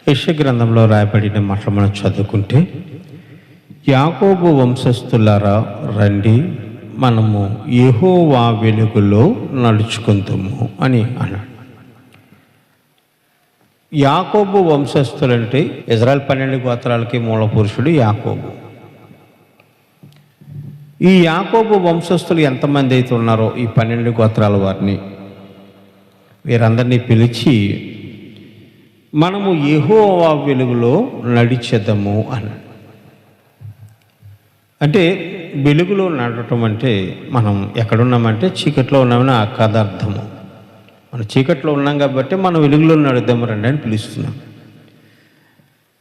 యెషయా గ్రంథంలో రాయబడిన మాటలు మనం చదువుకుంటే, యాకోబు వంశస్థులారా రండి, మనము యెహోవా వెలుగులో నడుచుకుందాము అని అన్నాడు. యాకోబు వంశస్థులంటే ఇజ్రాయెల్ 12 గోత్రాలకి మూల పురుషుడు యాకోబు. ఈ యాకోబు వంశస్థులు ఎంతమంది అయితే ఉన్నారో ఈ 12 గోత్రాల వారిని, వీరందరినీ పిలిచి మనము యెహోవా వెలుగులో నడిచెదము అన్నాడు. అంటే వెలుగులో నడవటం అంటే మనం ఎక్కడున్నామంటే చీకట్లో ఉన్నామని ఆ కథ అర్థము. మనం చీకట్లో ఉన్నాం కాబట్టి మనం వెలుగులో నడుద్దాము రండి అని పిలుస్తున్నాం.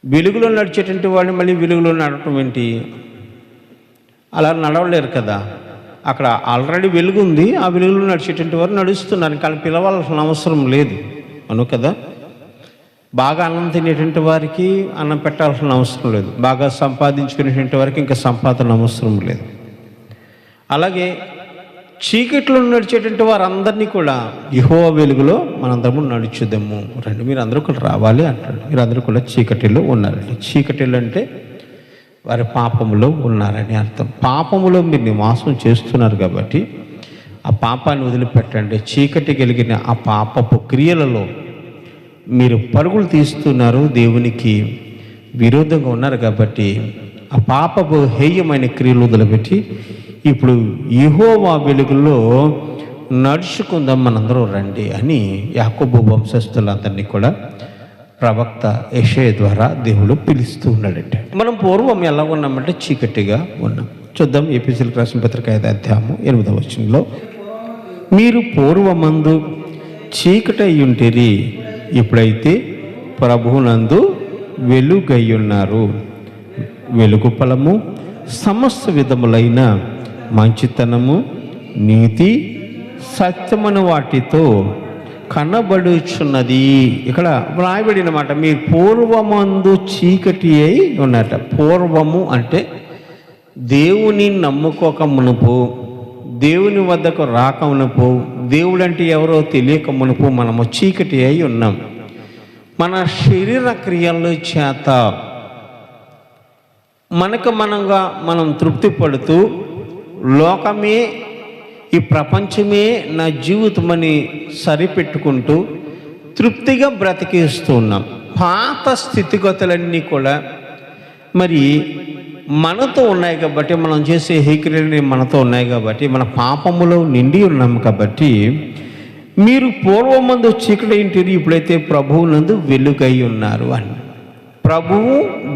వెలుగులో నడిచేటువంటి వాడిని మళ్ళీ వెలుగులో నడవటం ఏంటి? అలా నడవలేరు కదా. అక్కడ ఆల్రెడీ వెలుగు ఉంది, ఆ వెలుగులో నడిచేటువంటి వారు నడుస్తున్నారు, కానీ పిలవాల్సిన అవసరం లేదు అను కదా. బాగా అన్నం తినేటువంటి వారికి అన్నం పెట్టాల్సిన అవసరం లేదు, బాగా సంపాదించుకునేటువంటి వారికి ఇంకా సంపాదన అవసరం లేదు. అలాగే చీకట్లో నడిచేటువంటి వారందరినీ కూడా యెహోవా వెలుగులో మనందరము నడుచుదాము రండి, మీరు అందరూ కూడా రావాలి అంటాడు. మీరు అందరూ కూడా చీకటిలో ఉన్నారండి. చీకటిలో అంటే వారి పాపములో ఉన్నారని అర్థం. పాపములో మీరు నివాసం చేస్తున్నారు కాబట్టి ఆ పాపాన్ని వదిలిపెట్టండి. చీకటి కలిగిన ఆ పాపపు క్రియలలో మీరు పరుగులు తీస్తున్నారు, దేవునికి విరోధంగా ఉన్నారు కాబట్టి ఆ పాపపు హేయమైన క్రియలు వదిలిపెట్టి ఇప్పుడు యెహోవా వెలుగులో నడుచుకుందాం మనందరూ రండి అని యాకోబు వంశస్థులందరినీ కూడా ప్రవక్త యెషయా ద్వారా దేవుడు పిలుస్తూ ఉన్నాడంటే. మనం పూర్వం ఎలా ఉన్నామంటే చీకటిగా ఉన్నాం. చూద్దాం ఎఫెసీయులకు రాసిన పత్రిక 5వ అధ్యాయము 8వ వచనంలో, మీరు పూర్వమందు చీకటయ్యుంటిరి, ఇప్పుడైతే ప్రభువునందు వెలుగయ్యున్నారు. వెలుగు ఫలము సమస్త విధములైన మంచితనము, నీతి, సత్యమైన వాటితో కనబడుచున్నది. ఇక్కడ రాయబడిన మాట, మీరు పూర్వమందు చీకటి అయి ఉన్నట. పూర్వము అంటే దేవుని నమ్ముకోక మునుపు, దేవుని వద్దకు రాక మునుపు, దేవుడు అంటే ఎవరో తెలియక మునుపు మనము చీకటి అయి ఉన్నాం. మన శరీర క్రియల చేత మనం తృప్తి పడుతూ లోకమే, ఈ ప్రపంచమే నా జీవితమని సరిపెట్టుకుంటూ తృప్తిగా బ్రతికేస్తూ ఉన్నాం. పాత స్థితిగతులన్నీ కూడా మరి మనతో ఉన్నాయి కాబట్టి, మనం చేసే హేక్రియలు మనతో ఉన్నాయి కాబట్టి, మన పాపములో నిండి ఉన్నాం కాబట్టి, మీరు పూర్వమందు చీకటి ఇంటిని ఇప్పుడైతే ప్రభువునందు వెలుగై ఉన్నారు అని. ప్రభువు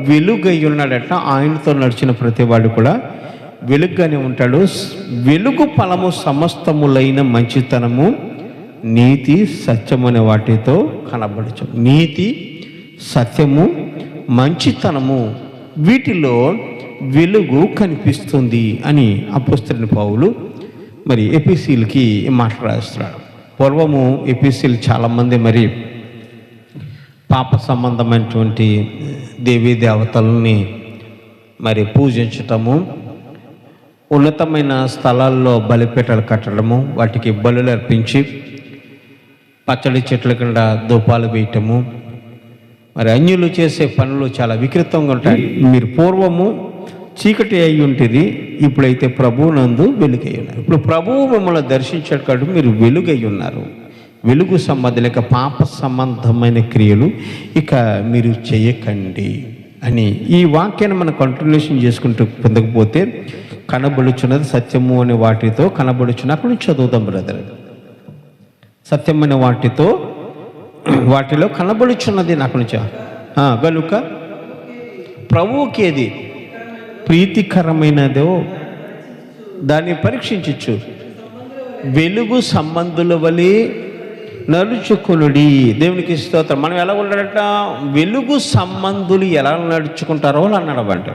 వెలుగై ఉన్నాడట. ఆయనతో నడిచిన ప్రతివాడు కూడా వెలుగుగానే ఉంటాడు. వెలుగు ఫలము సమస్తములైన మంచితనము, నీతి, సత్యమనే వాటితో కనబడచ్చు. నీతి, సత్యము, మంచితనము, వీటిలో వెలుగు కనిపిస్తుంది అని అపోస్తలుడైన పౌలు మరి ఎఫెసీయులకి మాట రాస్తున్నాడు. పూర్వము ఎఫెసీయులు చాలామంది మరి పాప సంబంధమైనటువంటి దేవీ దేవతలని మరి పూజించటము, ఉన్నతమైన స్థలాల్లో బలిపీఠాలు కట్టడము, వాటికి బలులు అర్పించి పచ్చడి చెట్ల కింద ధూపాలు వేయటము, మరి అన్యులు చేసే పనులు చాలా వికృతంగా ఉంటాయి. మీరు పూర్వము చీకటి అయి ఉంటుంది, ఇప్పుడైతే ప్రభువునందు వెలుగై ఉన్నారు. ఇప్పుడు ప్రభువు మిమ్మల్ని దర్శించాడు కాబట్టి మీరు వెలుగై ఉన్నారు. వెలుగు సంబంధం లేక పాప సంబంధమైన క్రియలు ఇక మీరు చేయకండి అని ఈ వాక్యాన్ని మనం కంటిన్యూషన్ చేసుకుంటూ పొందకపోతే, కనబడుచున్నది సత్యము అనే వాటితో కనబడుచున్న, అక్కడ నుంచి చదువుతాం బ్రదర్. సత్యమైన వాటిలో కనబడుచున్నది నాకు నుంచి గనుక ప్రభువుకి ఏది ప్రీతికరమైనదో దాన్ని పరీక్షించచ్చు. వెలుగు సంబంధుల వలె నడుచుకునుడి. దేవునికి స్తోత్రం. మనం ఎలా ఉండాలంట? వెలుగు సంబంధులు ఎలా నడుచుకుంటారో అలా నడవంట.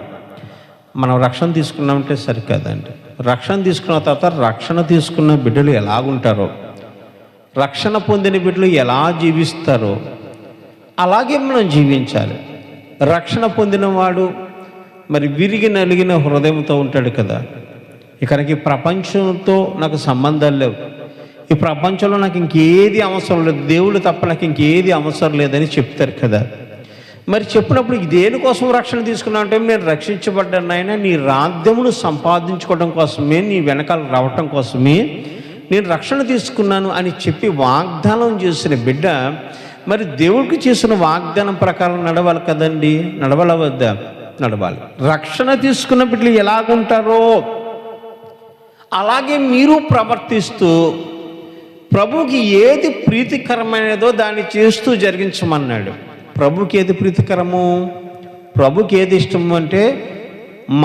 మనం రక్షణ తీసుకున్నామంటే సరికాదండి. రక్షణ తీసుకున్న తర్వాత రక్షణ తీసుకున్న బిడ్డలు ఎలాగుంటారో, రక్షణ పొందిన బిడ్డలు ఎలా జీవిస్తారో అలాగే మనం జీవించాలి. రక్షణ పొందిన వాడు మరి విరిగి నలిగిన హృదయంతో ఉంటాడు కదా. ఇక్కడికి ప్రపంచంతో నాకు సంబంధాలు లేవు, ఈ ప్రపంచంలో నాకు ఇంకేది అవసరం లేదు, దేవుడు తప్ప నాకు ఇంకేది అవసరం లేదని చెప్తారు కదా. మరి చెప్పినప్పుడు దేనికోసం రక్షణ తీసుకున్నావు అంటే, నేను రక్షించబడ్డాను నాయన, నీ రాజ్యమును సంపాదించుకోవడం కోసమే, నీ వెనకాల రావటం కోసమే నేను రక్షణ తీసుకున్నాను అని చెప్పి వాగ్దానం చేసిన బిడ్డ మరి దేవుడికి చేసిన వాగ్దానం ప్రకారం నడవాలి కదండి. నడవాల వద్దా? నడవాలి. రక్షణ తీసుకున్న బిడ్డలు ఎలాగుంటారో అలాగే మీరు ప్రవర్తిస్తూ ప్రభుకి ఏది ప్రీతికరమైనదో దాన్ని చేస్తూ జరిగించమన్నాడు. ప్రభుకి ఏది ప్రీతికరము, ప్రభుకి ఏది ఇష్టము అంటే,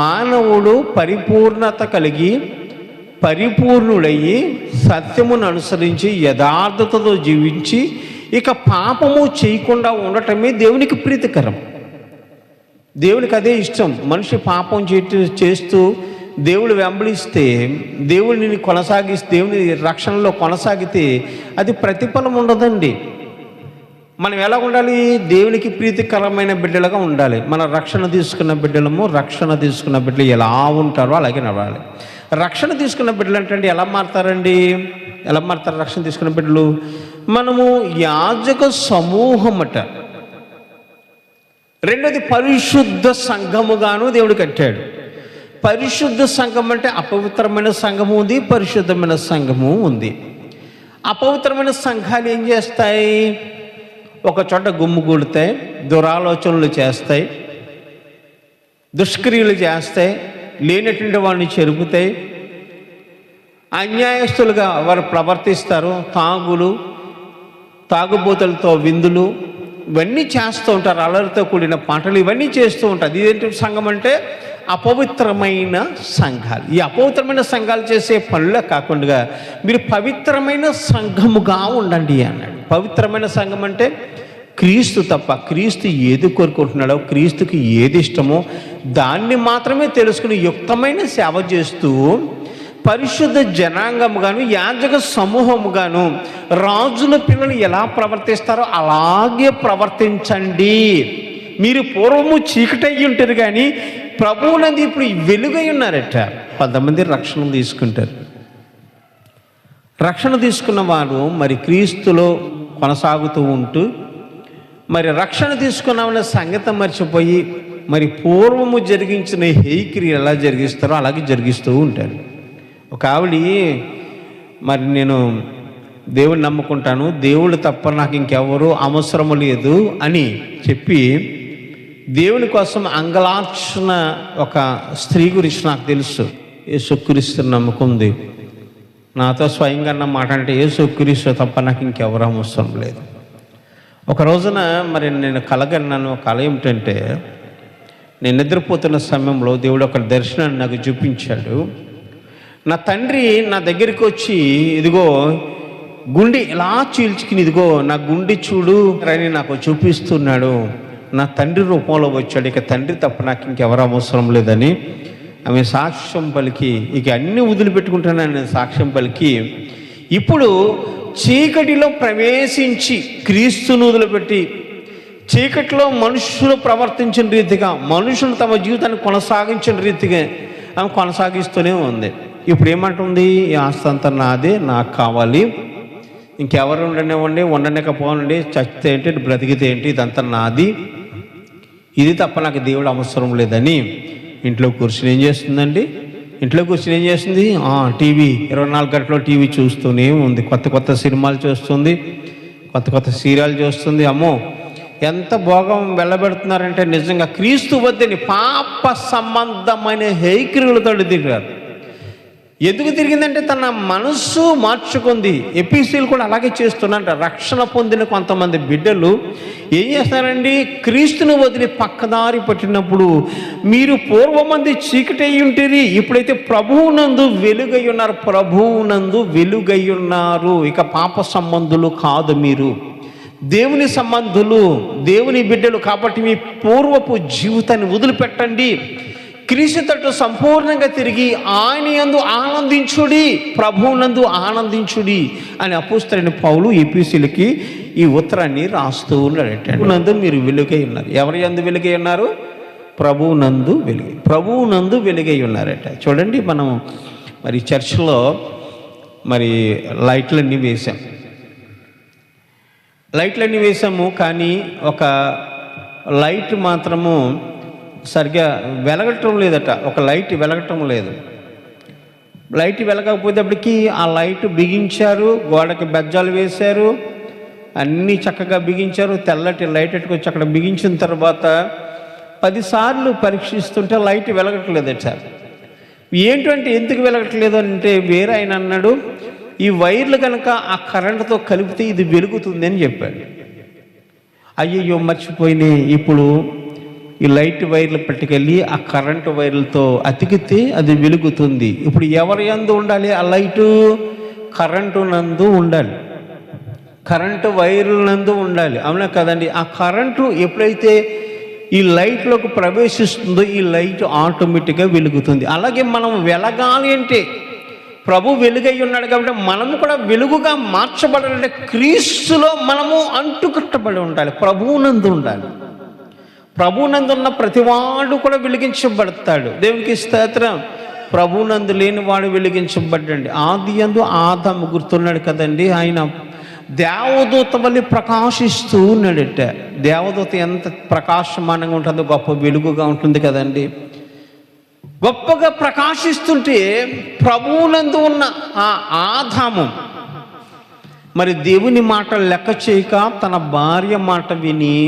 మానవుడు పరిపూర్ణత కలిగి పరిపూర్ణుడయ్యి సత్యమును అనుసరించి యథార్థతతో జీవించి ఇక పాపము చేయకుండా ఉండటమే దేవునికి ప్రీతికరం. దేవునికి అదే ఇష్టం. మనిషి పాపం చేస్తూ దేవుడు వెంబడిస్తే, దేవుడిని కొనసాగిస్తే, దేవుని రక్షణలో కొనసాగితే అది ప్రతిఫలం ఉండదండి. మనం ఎలా ఉండాలి? దేవునికి ప్రీతికరమైన బిడ్డలుగా ఉండాలి. మన రక్షణ తీసుకున్న బిడ్డలు ఎలా ఉంటారో అలాగే నడవాలి. రక్షణ తీసుకున్న బిడ్డలు అంటే ఎలా మారుతారండి? ఎలా మారుతారు రక్షణ తీసుకున్న బిడ్డలు? మనము యాజక సమూహమట. రెండోది పరిశుద్ధ సంఘముగాను దేవుడు కట్టాడు. పరిశుద్ధ సంఘం అంటే అపవిత్రమైన సంఘము ఉంది, పరిశుద్ధమైన సంఘము ఉంది. అపవిత్రమైన సంఘాలు ఏం చేస్తాయి? ఒక చోట గుమ్ముగూడుతాయి, దురాలోచనలు చేస్తాయి, దుష్క్రియలు చేస్తాయి, లేనటువంటి వాడిని చెరుపుతాయి, అన్యాయస్తులుగా వారు ప్రవర్తిస్తారు, తాగుబోతులతో విందులు ఇవన్నీ చేస్తూ ఉంటారు, అల్లరితో కూడిన పాటలు ఇవన్నీ చేస్తూ ఉంటారు. ఇదేంటి సంఘం అంటే అపవిత్రమైన సంఘాలు. ఈ అపవిత్రమైన సంఘాలు చేసే పనులే కాకుండా మీరు పవిత్రమైన సంఘముగా ఉండండి అన్నాడు. పవిత్రమైన సంఘం అంటే క్రీస్తు తప్ప, క్రీస్తు ఏది కోరుకుంటున్నాడో, క్రీస్తుకి ఏది ఇష్టమో దాన్ని మాత్రమే తెలుసుకుని యుక్తమైన సేవ చేస్తూ పరిశుద్ధ జనాంగముగాను యాజక సమూహముగాను రాజుల పిల్లలు ఎలా ప్రవర్తిస్తారో అలాగే ప్రవర్తించండి. మీరు పూర్వము చీకటయ్యి ఉంటారు కానీ ప్రభువునందు ఇప్పుడు వెలుగై ఉన్నారట. కొంతమంది రక్షణ తీసుకుంటారు. రక్షణ తీసుకున్న వారు మరి క్రీస్తులో కొనసాగుతూ ఉంటూ మరి రక్షణ తీసుకున్నామనే సంగతి మర్చిపోయి మరి పూర్వము జరిగించిన హేయక్రియ ఎలా జరిగిస్తారో అలాగే జరిగిస్తూ ఉంటారు. ఒక ఆవిడ మరి నేను దేవుడిని నమ్ముకుంటాను, దేవుడు తప్ప నాకు ఇంకెవరూ అవసరము లేదు అని చెప్పి దేవుని కోసం అంగలార్చిన ఒక స్త్రీ గురించి నాకు తెలుసు. యేసుక్రీస్తుని నమ్ముకుంది. నాతో స్వయంగా అన్న మాట అంటే, యేసుక్రీస్తు తప్ప నాకు ఇంకెవరూ అవసరం లేదు. ఒక రోజున మరి నేను కలగన్నాను. కళ ఏమిటంటే, నేను నిద్రపోతున్న సమయంలో దేవుడు ఒక దర్శనాన్ని నాకు చూపించాడు. నా తండ్రి నా దగ్గరికి వచ్చి, ఇదిగో గుండె ఇలా చీల్చుకుని, ఇదిగో నా గుండె చూడు అని నాకు చూపిస్తున్నాడు. నా తండ్రి రూపంలో వచ్చాడు. ఇక తండ్రి తప్ప నాకు ఇంకెవరు అవసరం లేదని ఆమె సాక్ష్యం పలికి, ఇక అన్నీ వదిలిపెట్టుకుంటానని సాక్ష్యం పలికి, ఇప్పుడు చీకటిలో ప్రవేశించి క్రీస్తును వదిలిపెట్టి చీకటిలో మనుషులు ప్రవర్తించిన రీతిగా, మనుషులు తమ జీవితాన్ని కొనసాగించిన రీతిగా ఆమె కొనసాగిస్తూనే ఉంది. ఇప్పుడు ఏమంటుంది? ఈ ఆస్తి అంతా నాదే, నాకు కావాలి, ఇంకెవరు ఉండనికపోనండి, చచ్చితే ఏంటి, బ్రతికితే ఏంటి, ఇదంతా నాది, ఇది తప్ప నాకు దేవుడు అవసరం లేదని ఇంట్లో కూర్చుని ఏం చేస్తుందండి? ఇంట్లో కూర్చుని ఏం చేస్తుంది? టీవీ 24 గంటలు టీవీ చూస్తూనే ఉంది. కొత్త సినిమాలు చూస్తుంది, కొత్త సీరియల్ చూస్తుంది. అమ్మో, ఎంత భోగం వెళ్ళబెడుతున్నారంటే నిజంగా క్రీస్తు వద్దని పాప సంబంధమైన హేయక్రియలతో దిగారు. ఎందుకు తిరిగిందంటే తన మనస్సు మార్చుకుంది. ఎపిసీలు కూడా అలాగే చేస్తున్నారంట. రక్షణ పొందిన కొంతమంది బిడ్డలు ఏం చేస్తారండి? క్రీస్తును వదిలి పక్కదారి పట్టినప్పుడు, మీరు పూర్వమంది చీకటి అయి ఉంటుంది, ఇప్పుడైతే ప్రభువునందు వెలుగై ఉన్నారు. ప్రభువునందు వెలుగై ఉన్నారు. ఇక పాప సంబంధులు కాదు, మీరు దేవుని సంబంధులు, దేవుని బిడ్డలు. కాబట్టి మీ పూర్వపు జీవితాన్ని వదిలిపెట్టండి, క్రీస్తు తట్టు సంపూర్ణంగా తిరిగి ఆయన యందు ఆనందించుడి, ప్రభువునందు ఆనందించుడి అని అపోస్తలుడైన పౌలు ఎఫెసీయులకి ఈ ఉత్తరాన్ని రాస్తూ ఉన్నాడట. ప్రభువునందు మీరు వెలుగై ఉన్నారు. ఎవరి యందు వెలుగై ఉన్నారు? ప్రభువునందు వెలుగై ఉన్నారట. చూడండి, మనం మరి చర్చిలో మరి లైట్లన్నీ వేసాము. కానీ లైట్ మాత్రము సరిగ్గా వెలగటం లేదట. ఒక లైట్ వెలగటం లేదు. లైట్ వెలగకపోయేటప్పటికి ఆ లైట్ బిగించారు, గోడకి బెజ్జాలు వేశారు, అన్నీ చక్కగా బిగించారు. తెల్లటి లైట్ ఎట్టుకొచ్చి అక్కడ బిగించిన తర్వాత 10 సార్లు పరీక్షిస్తుంటే లైట్ వెలగట్లేదట. ఏంటంటే ఎందుకు వెలగట్లేదు అంటే వేరే ఆయన అన్నాడు, ఈ వైర్లు కనుక ఆ కరెంటుతో కలిపితే ఇది వెలుగుతుంది అని చెప్పాడు. అయ్యయ్యో మర్చిపోయినాయి. ఇప్పుడు ఈ లైట్ వైర్లు పట్టుకెళ్ళి ఆ కరెంటు వైర్లతో అతికితే అది వెలుగుతుంది. ఇప్పుడు ఎవరి యందు ఉండాలి ఆ లైటు? కరెంటు నందు ఉండాలి, కరెంటు వైర్ల నందు ఉండాలి. అవునా కదండి? ఆ కరెంటు ఎప్పుడైతే ఈ లైట్లోకి ప్రవేశిస్తుందో ఈ లైట్ ఆటోమేటిక్గా వెలుగుతుంది. అలాగే మనం వెలగాలి అంటే ప్రభు వెలుగై ఉన్నాడు కాబట్టి మనము కూడా వెలుగుగా మార్చబడాలంటే క్రీస్తులో మనము అంటుకట్టబడి ఉండాలి, ప్రభువునందు ఉండాలి. ప్రభువునందు ఉన్న ప్రతివాడు కూడా వెలిగించబడతాడు. దేవునికి స్తోత్రం. ప్రభువునందు లేని వాడు వెలిగించబడ్డండి. ఆది యందు ఆదాము గుర్తున్నాడు కదండి, ఆయన దేవదూత వలె ప్రకాశిస్తూ ఉన్నాడట. దేవదూత ఎంత ప్రకాశమానంగా ఉంటుందో గొప్ప వెలుగుగా ఉంటుంది కదండి. గొప్పగా ప్రకాశిస్తుంటే ప్రభువునందు ఉన్న ఆ ఆదాము మరి దేవుని మాట లెక్క చేయక తన భార్య మాట విని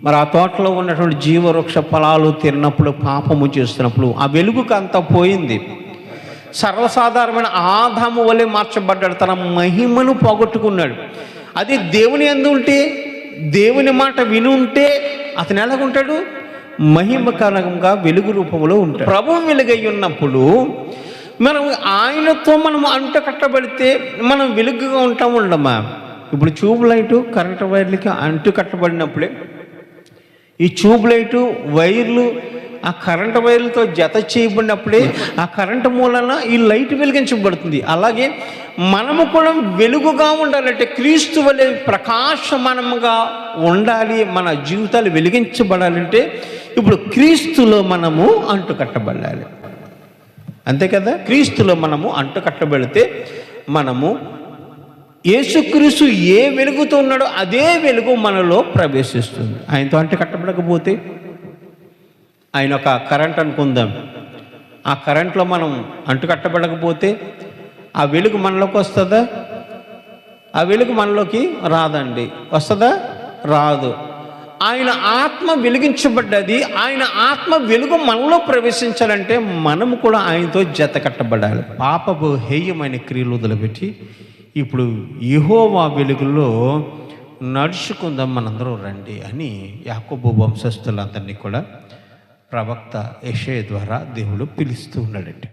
మరి ఆ తోటలో ఉన్నటువంటి జీవవృక్ష ఫలాలు తిన్నప్పుడు, పాపము చేస్తున్నప్పుడు ఆ వెలుగుకి అంతా పోయింది. సర్వసాధారణమైన ఆదాము వలె మార్చబడ్డాడు, తన మహిమను పోగొట్టుకున్నాడు. అది దేవుని యందు ఉంటే, దేవుని మాట విని ఉంటే అతను ఎలాగుంటాడు? మహిమకరంగా వెలుగు రూపంలో ఉంటాడు. ప్రభువు వెలుగై ఉన్నప్పుడు మనం ఆయనతో మనం అంటు కట్టబడితే మనం వెలుగుగా ఉంటాము ఉండమా? ఇప్పుడు ట్యూబ్ లైటు కరెంటు వైర్లకి అంటు కట్టబడినప్పుడే ఈ ట్యూబ్ లైటు వైర్లు ఆ కరెంటు వైర్లతో జత చేయబడినప్పుడే ఆ కరెంటు మూలన ఈ లైట్ వెలిగించబడుతుంది. అలాగే మనము కూడా వెలుగుగా ఉండాలంటే క్రీస్తు వలె ప్రకాశమానముగా ఉండాలి. మన జీవితాలు వెలిగించబడాలంటే ఇప్పుడు క్రీస్తులో మనము అంటుకట్టబడాలి. అంతే కదా? క్రీస్తులో మనము అంటుకట్టబడితే మనము యేసుక్రీస్తు ఏ వెలుగుతో ఉన్నాడో అదే వెలుగు మనలో ప్రవేశిస్తుంది. ఆయనతో అంటుకట్టబడకపోతే, ఆయన ఒక కరెంట్ అనుకుందాం, ఆ కరెంట్లో మనం అంటుకట్టబడకపోతే ఆ వెలుగు మనలోకి వస్తుందా? ఆ వెలుగు మనలోకి రాదండి. వస్తుందా? రాదు. ఆయన ఆత్మ వెలిగించబడ్డది. ఆయన ఆత్మ వెలుగు మనలో ప్రవేశించాలంటే మనము కూడా ఆయనతో జత కట్టబడాలి. పాపపు హేయమైన క్రియలు వదిలిపెట్టి ఇప్పుడు యెహోవా వెలుగులో నడుచుకుందాం మనందరూ రండి అని యాకోబు వంశస్థులందరినీ కూడా ప్రవక్త యెషయా ద్వారా దేవుడు పిలుస్తూ ఉన్నాడండి.